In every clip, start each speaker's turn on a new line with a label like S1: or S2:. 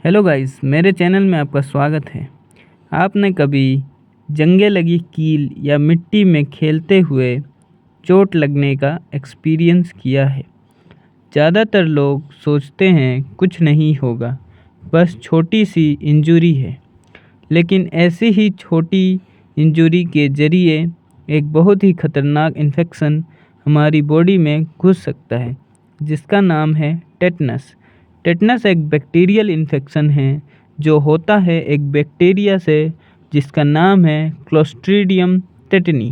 S1: Hello guys, मेरे channel में आपका स्वागत है। आपने कभी जंगे लगी कील या मिट्टी में खेलते हुए चोट लगने का एक्सपीरियंस किया है? ज़्यादातर लोग सोचते हैं कुछ नहीं होगा, बस छोटी सी इंजरी है। लेकिन ऐसी ही छोटी इंजरी के ज़रिए एक बहुत ही ख़तरनाक इन्फेक्शन हमारी बॉडी में घुस सकता है, जिसका नाम है टेटनस। टेटनस एक बैक्टीरियल इन्फेक्शन है जो होता है एक बैक्टीरिया से जिसका नाम है क्लोस्ट्रीडियम टेटनी।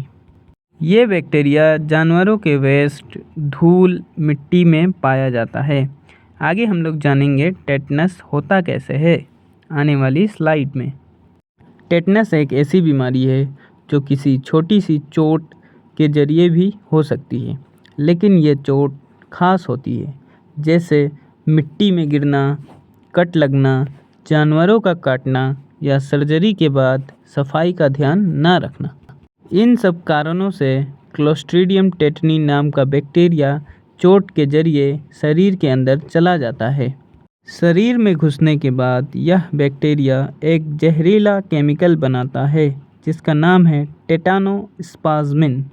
S1: ये बैक्टीरिया जानवरों के वेस्ट, धूल, मिट्टी में पाया जाता है। आगे हम लोग जानेंगे टेटनस होता कैसे है आने वाली स्लाइड में। टेटनस एक ऐसी बीमारी है जो किसी छोटी सी चोट के जरिए भी हो सकती है, लेकिन ये चोट खास होती है, जैसे मिट्टी में गिरना, कट लगना, जानवरों का काटना या सर्जरी के बाद सफाई का ध्यान न रखना। इन सब कारणों से क्लोस्ट्रीडियम टेटनी नाम का बैक्टीरिया चोट के जरिए शरीर के अंदर चला जाता है। शरीर में घुसने के बाद यह बैक्टीरिया एक जहरीला केमिकल बनाता है जिसका नाम है टेटानोस्पाज्मिन।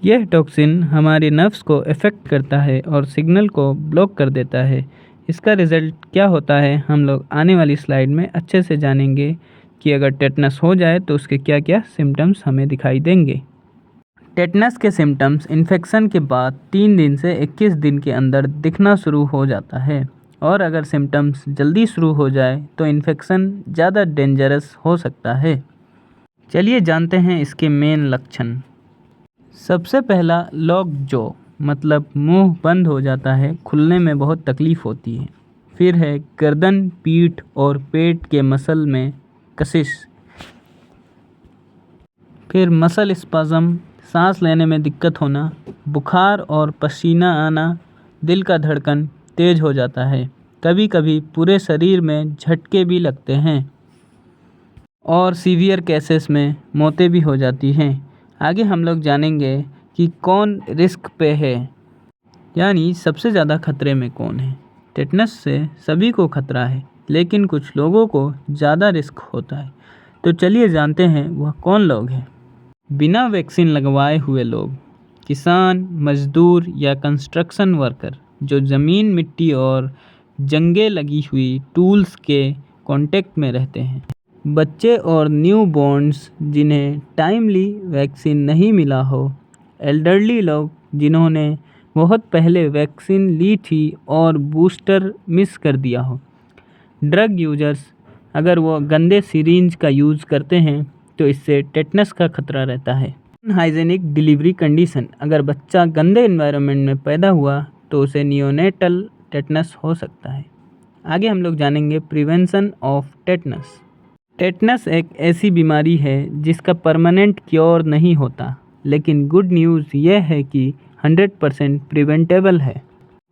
S1: यह टॉक्सिन हमारे नर्व्स को इफ़ेक्ट करता है और सिग्नल को ब्लॉक कर देता है। इसका रिज़ल्ट क्या होता है हम लोग आने वाली स्लाइड में अच्छे से जानेंगे कि अगर टेटनस हो जाए तो उसके क्या क्या सिम्टम्स हमें दिखाई देंगे। टेटनस के सिम्टम्स इन्फेक्शन के बाद 3 दिन से 21 दिन के अंदर दिखना शुरू हो जाता है, और अगर सिम्टम्स जल्दी शुरू हो जाए तो इन्फेक्शन ज़्यादा डेंजरस हो सकता है। चलिए जानते हैं इसके मेन लक्षण। सबसे पहला लॉक जॉ, मतलब मुंह बंद हो जाता है, खुलने में बहुत तकलीफ़ होती है। फिर है गर्दन, पीठ और पेट के मसल में कशिश। फिर मसल स्पाज़म, सांस लेने में दिक्कत होना, बुखार और पसीना आना, दिल का धड़कन तेज़ हो जाता है। कभी कभी पूरे शरीर में झटके भी लगते हैं और सीवियर केसेस में मौतें भी हो जाती हैं। आगे हम लोग जानेंगे कि कौन रिस्क पे है, यानी सबसे ज़्यादा खतरे में कौन है। टेटनस से सभी को खतरा है, लेकिन कुछ लोगों को ज़्यादा रिस्क होता है। तो चलिए जानते हैं वह कौन लोग हैं। बिना वैक्सीन लगवाए हुए लोग, किसान, मजदूर या कंस्ट्रक्शन वर्कर जो ज़मीन, मिट्टी और जंगे लगी हुई टूल्स के कांटेक्ट में रहते हैं, बच्चे और न्यू बॉर्न्स जिन्हें टाइमली वैक्सीन नहीं मिला हो, एल्डरली लोग जिन्होंने बहुत पहले वैक्सीन ली थी और बूस्टर मिस कर दिया हो, ड्रग यूजर्स अगर वो गंदे सिरिंज का यूज़ करते हैं तो इससे टेटनस का खतरा रहता है। अनहाइजेनिक डिलीवरी कंडीशन, अगर बच्चा गंदे एनवायरनमेंट में पैदा हुआ तो उसे नियोनेटल टेटनस हो सकता है। आगे हम लोग जानेंगे प्रिवेंशन ऑफ टेटनस। टेटनस एक ऐसी बीमारी है जिसका परमानेंट क्योर नहीं होता, लेकिन गुड न्यूज़ यह है कि 100% प्रिवेंटेबल है।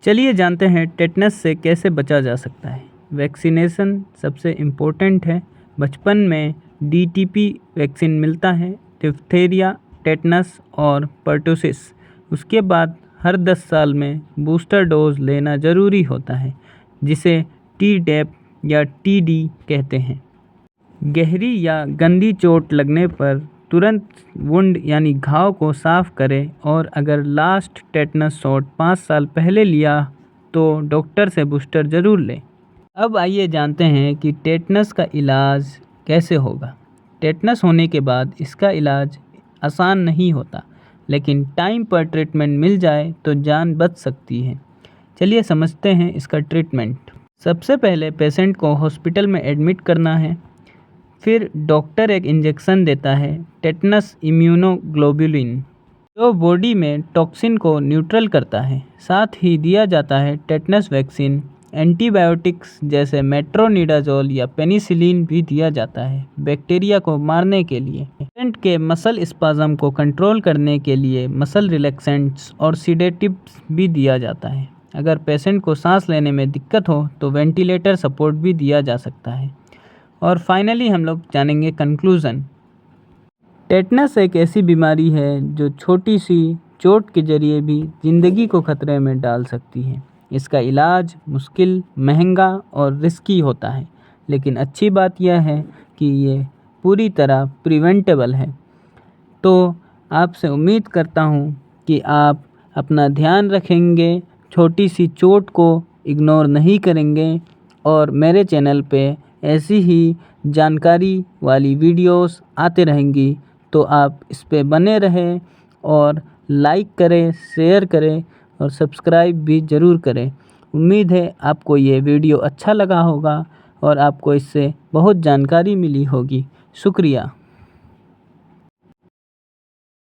S1: चलिए जानते हैं टेटनस से कैसे बचा जा सकता है। वैक्सीनेशन सबसे इम्पोर्टेंट है। बचपन में DTP वैक्सीन मिलता है, डिप्थीरिया, टेटनस और पर्टुसिस। उसके बाद हर 10 साल में बूस्टर डोज लेना ज़रूरी होता है, जिसे Tdap या TD कहते हैं। गहरी या गंदी चोट लगने पर तुरंत वुंड यानी घाव को साफ करें, और अगर लास्ट टेटनस शॉट 5 साल पहले लिया तो डॉक्टर से बूस्टर ज़रूर लें। अब आइए जानते हैं कि टेटनस का इलाज कैसे होगा। टेटनस होने के बाद इसका इलाज आसान नहीं होता, लेकिन टाइम पर ट्रीटमेंट मिल जाए तो जान बच सकती है। चलिए समझते हैं इसका ट्रीटमेंट। सबसे पहले पेशेंट को हॉस्पिटल में एडमिट करना है। फिर डॉक्टर एक इंजेक्शन देता है, टेटनस इम्यूनोग्लोबुलिन, जो बॉडी में टॉक्सिन को न्यूट्रल करता है। साथ ही दिया जाता है टेटनस वैक्सीन। एंटीबायोटिक्स जैसे मेट्रोनिडाजोल या पेनिसिलिन भी दिया जाता है बैक्टीरिया को मारने के लिए। पेशेंट के मसल स्पाज़म को कंट्रोल करने के लिए मसल रिलैक्सेंट्स और सीडेटिव्स भी दिया जाता है। अगर पेशेंट को सांस लेने में दिक्कत हो तो वेंटिलेटर सपोर्ट भी दिया जा सकता है। और फाइनली हम लोग जानेंगे कंक्लूज़न। टेटनस एक ऐसी बीमारी है जो छोटी सी चोट के जरिए भी ज़िंदगी को खतरे में डाल सकती है। इसका इलाज मुश्किल, महंगा और रिस्की होता है, लेकिन अच्छी बात यह है कि ये पूरी तरह प्रिवेंटेबल है। तो आपसे उम्मीद करता हूँ कि आप अपना ध्यान रखेंगे, छोटी सी चोट को इग्नोर नहीं करेंगे और मेरे चैनल पे ऐसी ही जानकारी वाली वीडियोस आते रहेंगी। तो आप इस पे बने रहें और लाइक करें, शेयर करें और सब्सक्राइब भी ज़रूर करें। उम्मीद है आपको ये वीडियो अच्छा लगा होगा और आपको इससे बहुत जानकारी मिली होगी। शुक्रिया।